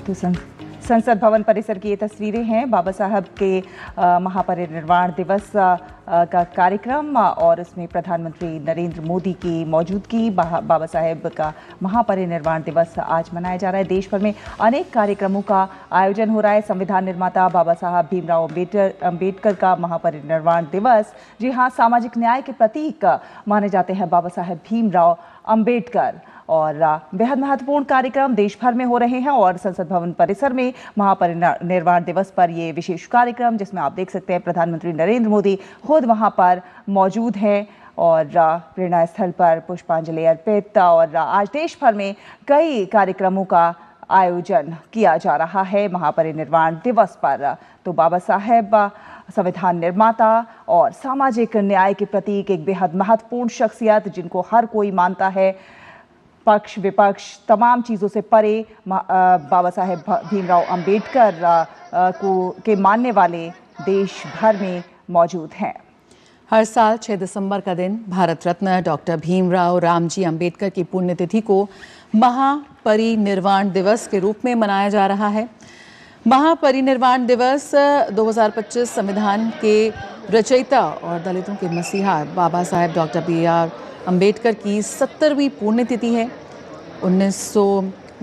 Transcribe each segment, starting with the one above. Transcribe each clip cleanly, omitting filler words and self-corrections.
तो संसद भवन परिसर की ये तस्वीरें हैं बाबा साहब के महापरिनिर्वाण दिवस का कार्यक्रम और उसमें प्रधानमंत्री नरेंद्र मोदी की मौजूदगी। बाबा साहब का महापरिनिर्वाण दिवस आज मनाया जा रहा है। देश भर में अनेक कार्यक्रमों का आयोजन हो रहा है। संविधान निर्माता बाबा साहब भीमराव अंबेडकर का महापरिनिर्वाण दिवस, जी हाँ, सामाजिक न्याय के प्रतीक माने जाते हैं बाबा साहब भीमराव अंबेडकर। और बेहद महत्वपूर्ण कार्यक्रम देश भर में हो रहे हैं और संसद भवन परिसर में महापरिनिर्वाण दिवस पर ये विशेष कार्यक्रम, जिसमें आप देख सकते हैं प्रधानमंत्री नरेंद्र मोदी खुद वहां पर मौजूद हैं और प्रेरणा स्थल पर पुष्पांजलि अर्पित। और आज देश भर में कई कार्यक्रमों का आयोजन किया जा रहा है महापरिनिर्वाण दिवस पर। तो बाबा साहेब संविधान निर्माता और सामाजिक न्याय के प्रतीक, एक बेहद महत्वपूर्ण शख्सियत जिनको हर कोई मानता है। पक्ष विपक्ष तमाम चीज़ों से परे बाबा साहेब भीमराव अंबेडकर के मानने वाले देश भर में मौजूद हैं। हर साल 6 दिसंबर का दिन भारत रत्न डॉक्टर भीमराव रामजी अंबेडकर की पुण्यतिथि को महापरिनिर्वाण दिवस के रूप में मनाया जा रहा है। महापरिनिर्वाण दिवस 2025 संविधान के रचयिता और दलितों के मसीहा बाबा साहेब डॉक्टर B.R. अंबेडकर की 70वीं पुण्यतिथि है।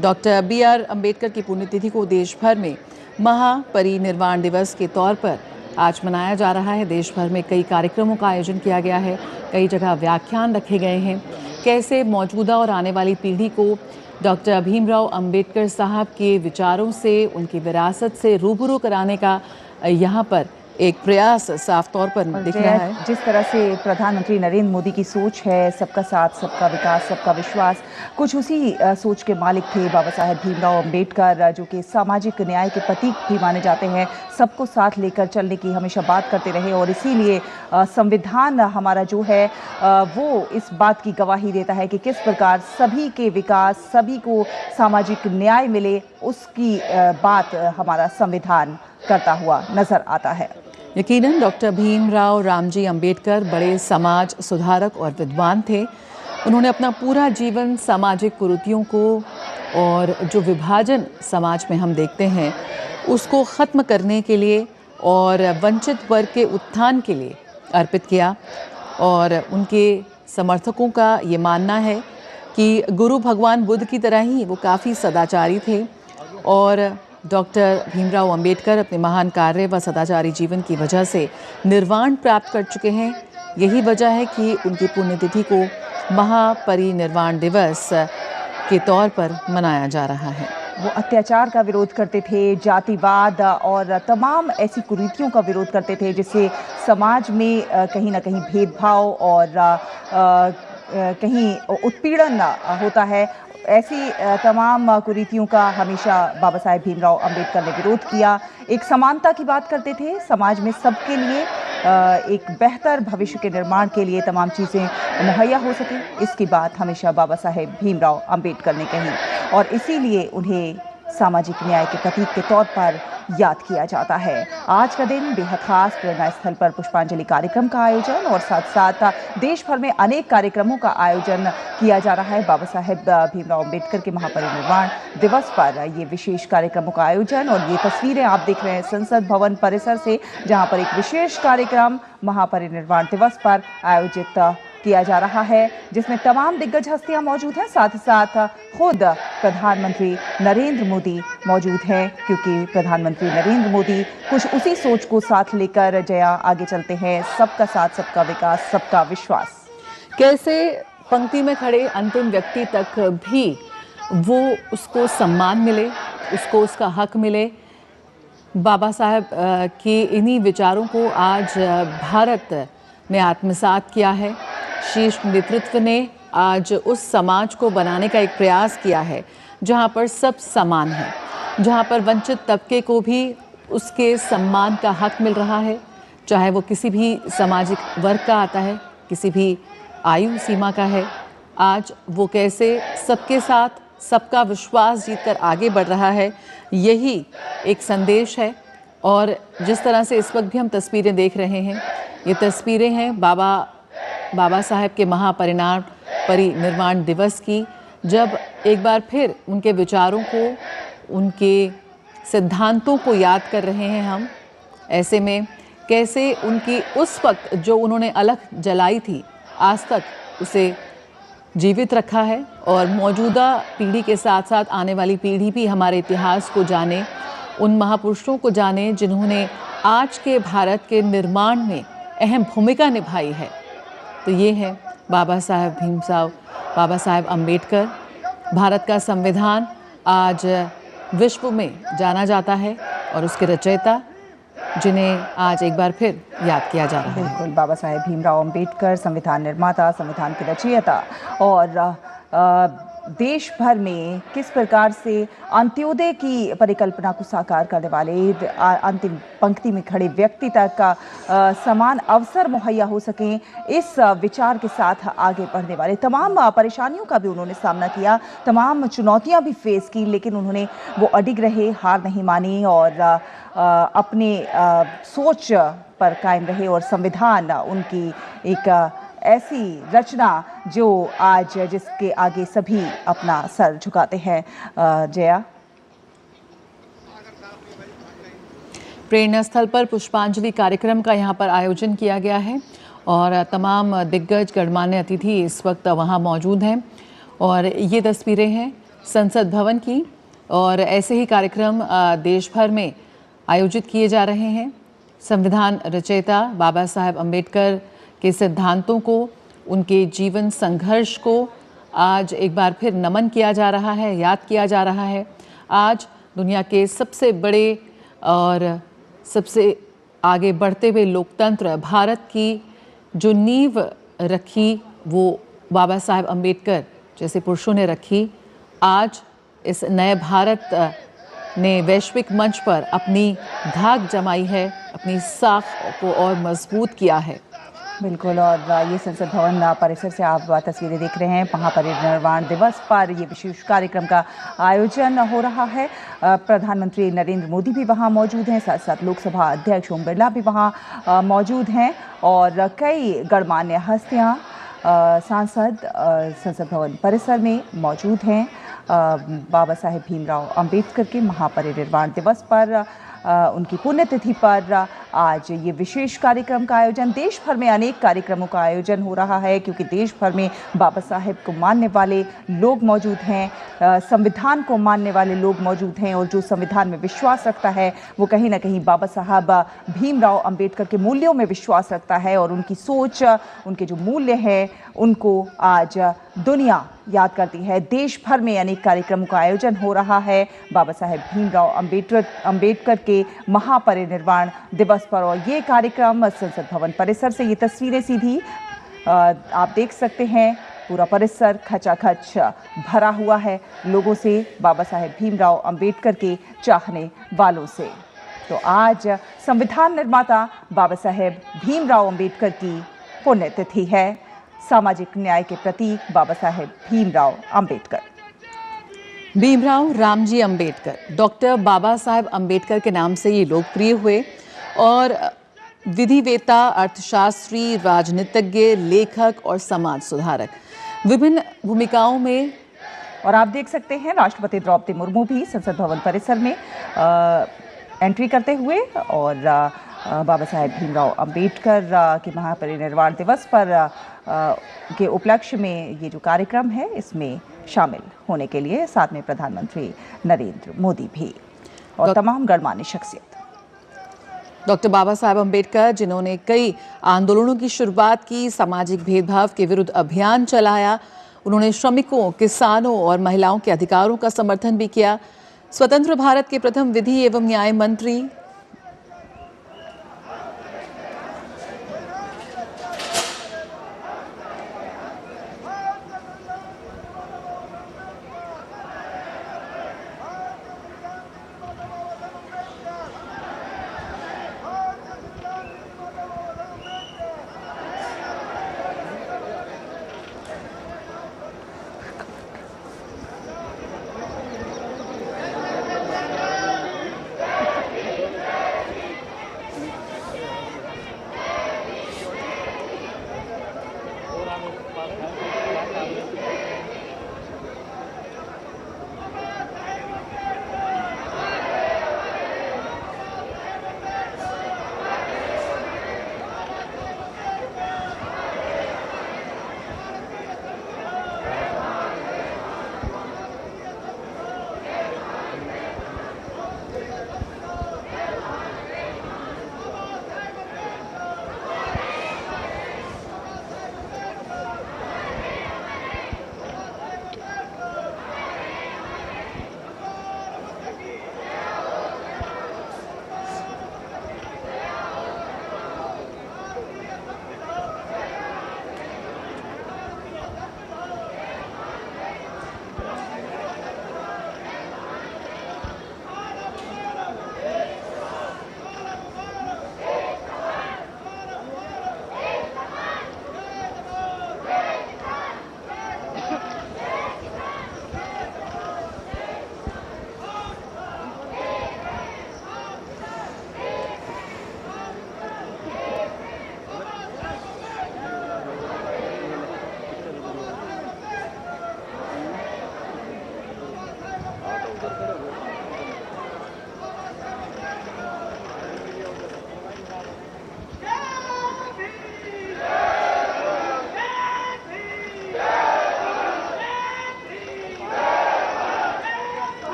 Doctor B.R. अंबेडकर की पुण्यतिथि को देश भर में महापरिनिर्वाण दिवस के तौर पर आज मनाया जा रहा है। देश भर में कई कार्यक्रमों का आयोजन किया गया है, कई जगह व्याख्यान रखे गए हैं। कैसे मौजूदा और आने वाली पीढ़ी को डॉक्टर भीमराव अंबेडकर साहब के विचारों से, उनकी विरासत से रूबरू कराने का यहाँ पर एक प्रयास साफ तौर पर दिख रहा है। जिस तरह से प्रधानमंत्री नरेंद्र मोदी की सोच है, सबका साथ, सबका विकास, सबका विश्वास, कुछ उसी सोच के मालिक थे बाबा साहेब भीमराव अंबेडकर, जो कि सामाजिक न्याय के प्रतीक भी माने जाते हैं। सबको साथ लेकर चलने की हमेशा बात करते रहे और इसीलिए संविधान हमारा जो है वो इस बात की गवाही देता है कि किस प्रकार सभी के विकास, सभी को सामाजिक न्याय मिले, उसकी बात हमारा संविधान करता हुआ नजर आता है। यकीनन डॉक्टर भीमराव रामजी अंबेडकर बड़े समाज सुधारक और विद्वान थे। उन्होंने अपना पूरा जीवन सामाजिक कुरीतियों को और जो विभाजन समाज में हम देखते हैं उसको ख़त्म करने के लिए और वंचित वर्ग के उत्थान के लिए अर्पित किया। और उनके समर्थकों का ये मानना है कि गुरु भगवान बुद्ध की तरह ही वो काफ़ी सदाचारी थे और डॉक्टर भीमराव अंबेडकर अपने महान कार्य व सदाचारी जीवन की वजह से निर्वाण प्राप्त कर चुके हैं। यही वजह है कि उनकी पुण्यतिथि को महापरिनिर्वाण दिवस के तौर पर मनाया जा रहा है। वो अत्याचार का विरोध करते थे, जातिवाद और तमाम ऐसी कुरीतियों का विरोध करते थे जिससे समाज में कहीं ना कहीं भेदभाव और कहीं उत्पीड़न होता है। ऐसी तमाम कुरीतियों का हमेशा बाबा साहेब भीमराव अंबेडकर ने विरोध किया। एक समानता की बात करते थे, समाज में सबके लिए एक बेहतर भविष्य के निर्माण के लिए तमाम चीज़ें मुहैया हो सके, इसकी बात हमेशा बाबा साहेब भीमराव अंबेडकर ने कही और इसीलिए उन्हें सामाजिक न्याय के प्रतीक के तौर पर याद किया जाता है। आज का दिन बेहद खास, प्रेरणा स्थल पर पुष्पांजलि कार्यक्रम का आयोजन और साथ साथ देश भर में अनेक कार्यक्रमों का आयोजन किया जा रहा है। बाबा साहेब भीमराव अंबेडकर के महापरिनिर्वाण दिवस पर ये विशेष कार्यक्रमों का आयोजन और ये तस्वीरें आप देख रहे हैं संसद भवन परिसर से, जहां पर एक विशेष कार्यक्रम महापरिनिर्वाण दिवस पर आयोजित किया जा रहा है, जिसमें तमाम दिग्गज हस्तियां मौजूद हैं। साथ ही साथ खुद प्रधानमंत्री नरेंद्र मोदी मौजूद हैं, क्योंकि प्रधानमंत्री नरेंद्र मोदी कुछ उसी सोच को साथ लेकर जया आगे चलते हैं। सबका साथ, सबका विकास, सबका विश्वास। कैसे पंक्ति में खड़े अंतिम व्यक्ति तक भी वो उसको सम्मान मिले, उसको उसका हक मिले। बाबा साहब के इन्हीं विचारों को आज भारत ने आत्मसात किया है। शीर्ष नेतृत्व ने आज उस समाज को बनाने का एक प्रयास किया है जहां पर सब समान हैं, जहां पर वंचित तबके को भी उसके सम्मान का हक मिल रहा है, चाहे वो किसी भी सामाजिक वर्ग का आता है, किसी भी आयु सीमा का है। आज वो कैसे सबके साथ, सबका विश्वास जीतकर आगे बढ़ रहा है, यही एक संदेश है। और जिस तरह से इस वक्त भी हम तस्वीरें देख रहे हैं, ये तस्वीरें हैं बाबा साहेब के महापरिनिर्वाण दिवस की, जब एक बार फिर उनके विचारों को, उनके सिद्धांतों को याद कर रहे हैं हम। ऐसे में कैसे उनकी उस वक्त जो उन्होंने अलख जलाई थी, आज तक उसे जीवित रखा है और मौजूदा पीढ़ी के साथ साथ आने वाली पीढ़ी भी हमारे इतिहास को जाने, उन महापुरुषों को जाने जिन्होंने आज के भारत के निर्माण में अहम भूमिका निभाई है। तो ये है बाबा साहेब अम्बेडकर। भारत का संविधान आज विश्व में जाना जाता है और उसके रचयिता जिन्हें आज एक बार फिर याद किया जा रहा है। बिल्कुल, बाबा साहेब भीमराव अंबेडकर, संविधान निर्माता, संविधान के रचयिता और देश भर में किस प्रकार से अंत्योदय की परिकल्पना को साकार करने वाले, अंतिम पंक्ति में खड़े व्यक्ति तक का समान अवसर मुहैया हो सके, इस विचार के साथ आगे बढ़ने वाले, तमाम परेशानियों का भी उन्होंने सामना किया, तमाम चुनौतियां भी फेस की, लेकिन उन्होंने वो अडिग रहे, हार नहीं मानी और अपने सोच पर कायम रहे और संविधान उनकी एक ऐसी रचना जो आज जिसके आगे सभी अपना सर झुकाते हैं। जया, प्रेरणा स्थल पर पुष्पांजलि कार्यक्रम का यहाँ पर आयोजन किया गया है और तमाम दिग्गज गणमान्य अतिथि इस वक्त वहाँ मौजूद हैं और ये तस्वीरें हैं संसद भवन की और ऐसे ही कार्यक्रम देश भर में आयोजित किए जा रहे हैं। संविधान रचयिता बाबा साहेब अम्बेडकर के सिद्धांतों को, उनके जीवन संघर्ष को आज एक बार फिर नमन किया जा रहा है, याद किया जा रहा है। आज दुनिया के सबसे बड़े और सबसे आगे बढ़ते हुए लोकतंत्र भारत की जो नींव रखी वो बाबा साहेब अम्बेडकर जैसे पुरुषों ने रखी। आज इस नए भारत ने वैश्विक मंच पर अपनी धाक जमाई है, अपनी साख को और मजबूत किया है। बिल्कुल, और ये संसद भवन परिसर से आप तस्वीरें देख रहे हैं। महापरिनिर्वाण दिवस पर ये विशेष कार्यक्रम का आयोजन हो रहा है। प्रधानमंत्री नरेंद्र मोदी भी वहाँ मौजूद हैं, साथ साथ लोकसभा अध्यक्ष ओम बिरला भी वहाँ मौजूद हैं और कई गणमान्य हस्तियाँ, सांसद संसद भवन परिसर में मौजूद हैं। बाबा साहेब भीमराव अंबेडकर के महापरिनिर्वाण दिवस पर, उनकी पुण्यतिथि पर आज ये विशेष कार्यक्रम का आयोजन, देश भर में अनेक कार्यक्रमों का आयोजन हो रहा है क्योंकि देश भर में बाबा साहेब को मानने वाले लोग मौजूद हैं, संविधान को मानने वाले लोग मौजूद हैं और जो संविधान में विश्वास रखता है वो कहीं ना कहीं बाबा साहब भीमराव अंबेडकर के मूल्यों में विश्वास रखता है और उनकी सोच, उनके जो मूल्य हैं उनको आज दुनिया याद करती है। देश भर में अनेक कार्यक्रमों का आयोजन हो रहा है बाबा साहेब भीमराव अंबेडकर के महापरिनिर्वाण दिवस पर और ये कार्यक्रम संसद भवन परिसर से, ये तस्वीरें सीधी आप देख सकते हैं। पूरा परिसर खचाखच भरा हुआ है लोगों से, बाबा साहेब भीमराव अंबेडकर के चाहने वालों से। तो आज संविधान निर्माता बाबा साहेब भीमराव अंबेडकर की पुण्यतिथि है। सामाजिक न्याय के प्रतीक बाबा साहेब भीमराव अंबेडकर। भीमराव रामजी अंबेडकर, डॉक्टर बाबा साहेब अंबेडकर के नाम से ये लोकप्रिय हुए और विधिवेता, अर्थशास्त्री, राजनीतिज्ञ, लेखक और समाज सुधारक, विभिन्न भूमिकाओं में। और आप देख सकते हैं राष्ट्रपति द्रौपदी मुर्मू भी संसद भवन परिसर में एंट्री करते हुए और बाबा साहेब भीमराव अंबेडकर के महापरिनिर्वाण दिवस पर के उपलक्ष्य में ये जो कार्यक्रम है इसमें शामिल होने के लिए साथ में प्रधानमंत्री नरेंद्र मोदी भी और तमाम गणमान्य शख्सियत। डॉक्टर बाबा साहेब अम्बेडकर जिन्होंने कई आंदोलनों की शुरुआत की, सामाजिक भेदभाव के विरुद्ध अभियान चलाया, उन्होंने श्रमिकों, किसानों और महिलाओं के अधिकारों का समर्थन भी किया। स्वतंत्र भारत के प्रथम विधि एवं न्याय मंत्री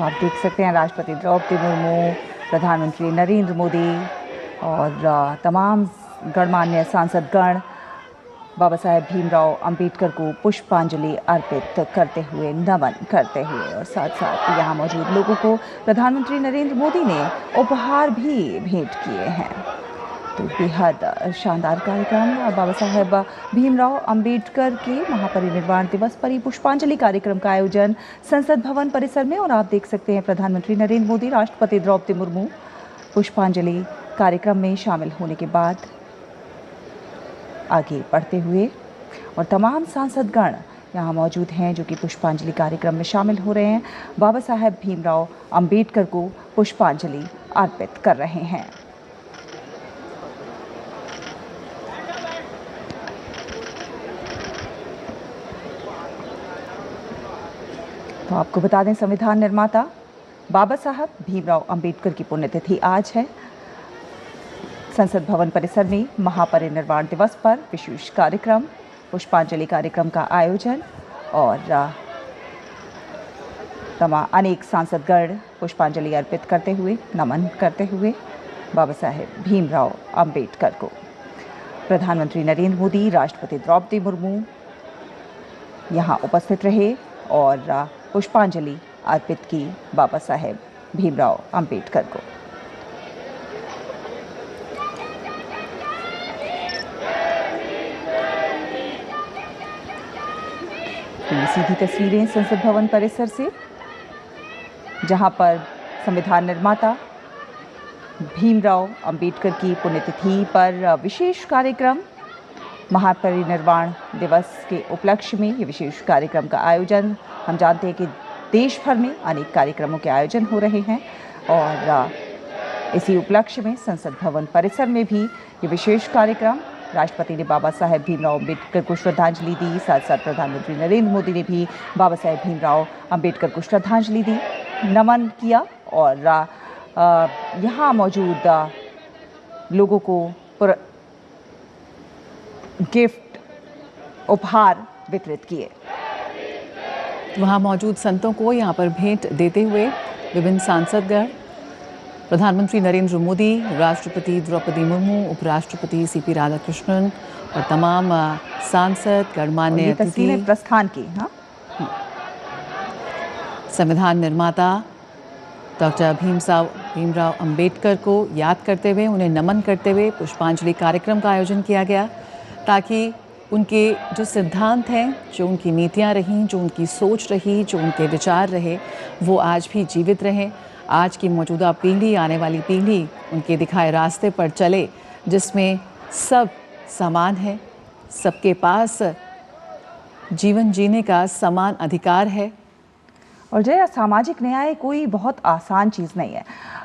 आप देख सकते हैं राष्ट्रपति द्रौपदी मुर्मू, प्रधानमंत्री नरेंद्र मोदी और तमाम गणमान्य सांसदगण बाबा साहेब भीमराव अंबेडकर को पुष्पांजलि अर्पित करते हुए, नमन करते हुए, और साथ साथ यहाँ मौजूद लोगों को प्रधानमंत्री नरेंद्र मोदी ने उपहार भी भेंट किए हैं। तो बेहद शानदार कार्यक्रम बाबा साहेब भीमराव अंबेडकर के महापरिनिर्वाण दिवस पर ही पुष्पांजलि कार्यक्रम का आयोजन संसद भवन परिसर में, और आप देख सकते हैं प्रधानमंत्री नरेंद्र मोदी, राष्ट्रपति द्रौपदी मुर्मू पुष्पांजलि कार्यक्रम में शामिल होने के बाद आगे बढ़ते हुए, और तमाम सांसदगण यहाँ मौजूद हैं जो कि पुष्पांजलि कार्यक्रम में शामिल हो रहे हैं, बाबा साहेब भीमराव अंबेडकर को पुष्पांजलि अर्पित कर रहे हैं। तो आपको बता दें, संविधान निर्माता बाबा साहब भीमराव अंबेडकर की पुण्यतिथि आज है। संसद भवन परिसर में महापरिनिर्वाण दिवस पर विशेष कार्यक्रम, पुष्पांजलि कार्यक्रम का आयोजन, और अनेक सांसदगण पुष्पांजलि अर्पित करते हुए, नमन करते हुए बाबा साहेब भीमराव अंबेडकर को। प्रधानमंत्री नरेंद्र मोदी, राष्ट्रपति द्रौपदी मुर्मू यहाँ उपस्थित रहे और पुष्पांजलि अर्पित की बाबा साहेब भीमराव अंबेडकर को। सीधी तस्वीरें संसद भवन परिसर से, जहां पर संविधान निर्माता भीमराव अंबेडकर की पुण्यतिथि पर विशेष कार्यक्रम, महापरिनिर्वाण दिवस के उपलक्ष्य में ये विशेष कार्यक्रम का आयोजन। हम जानते हैं कि देश भर में अनेक कार्यक्रमों के आयोजन हो रहे हैं, और इसी उपलक्ष्य में संसद भवन परिसर में भी ये विशेष कार्यक्रम, राष्ट्रपति ने बाबा साहेब भीमराव अंबेडकर को श्रद्धांजलि दी, साथ साथ प्रधानमंत्री नरेंद्र मोदी ने भी बाबा साहेब भीमराव अंबेडकर को श्रद्धांजलि दी, नमन किया, और यहाँ मौजूद लोगों को गिफ्ट, उपहार वितरित किए। वहाँ मौजूद संतों को यहाँ पर भेंट देते हुए विभिन्न सांसदगण, प्रधानमंत्री नरेंद्र मोदी, राष्ट्रपति द्रौपदी मुर्मू, उपराष्ट्रपति सीपी राधाकृष्णन और तमाम सांसद, गणमान्य अतिथि प्रस्थान की। संविधान निर्माता डॉक्टर भीमराव अंबेडकर को याद करते हुए, उन्हें नमन करते हुए पुष्पांजलि कार्यक्रम का आयोजन किया गया, ताकि उनके जो सिद्धांत हैं, जो उनकी नीतियां रहीं, जो उनकी सोच रही, जो उनके विचार रहे, वो आज भी जीवित रहें। आज की मौजूदा पीढ़ी, आने वाली पीढ़ी उनके दिखाए रास्ते पर चले, जिसमें सब समान है, सबके पास जीवन जीने का समान अधिकार है। और जया, सामाजिक न्याय कोई बहुत आसान चीज़ नहीं है।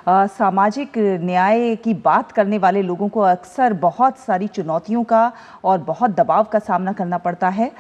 सामाजिक न्याय की बात करने वाले लोगों को अक्सर बहुत सारी चुनौतियों का और बहुत दबाव का सामना करना पड़ता है,